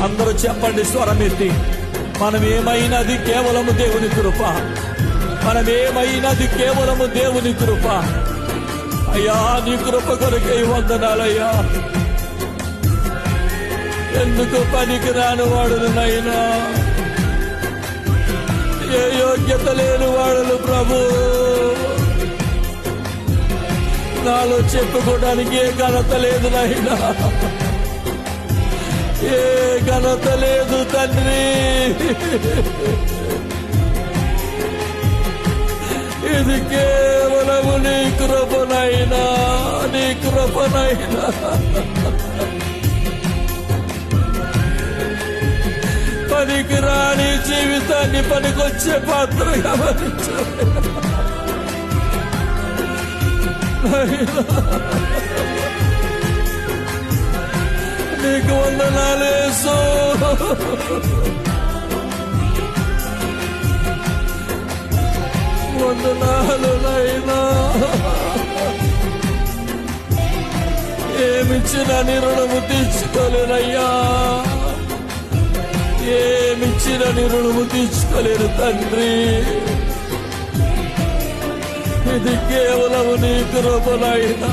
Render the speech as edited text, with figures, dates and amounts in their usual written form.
అందరూ చెప్పండి స్వరమెత్తి. మనమేమైనది కేవలము దేవుని కృప. మనమేమైనది కేవలము దేవుని కృప. అయ్యా, నీ కృప కొరకే వందనాలయ్యా. ఎందుకు పనికి రాని వాడును నైనా, ఏ యోగ్యత లేని వాడును ప్రభు. నాలో చెప్పుకోవడానికి ఏ ఘనత లేదు నాయనా, ఏ ఘనత లేదు తండ్రి. ఇది కేవలము నీ కృపనైనా, నీ కృపనైనా. పనికి రాని జీవితాన్ని పనికొచ్చే పాత్రగా నీకు వందనాలు యేసు. వందనాలు నాయనా. ఏమిచ్చినా నీ రుణము తీర్చుకోలేనయ్యా, ఏమిచ్చినా నీ రుణము తీర్చుకోలేను తండ్రి. ఇది కేవలము నీ కృపనైనా.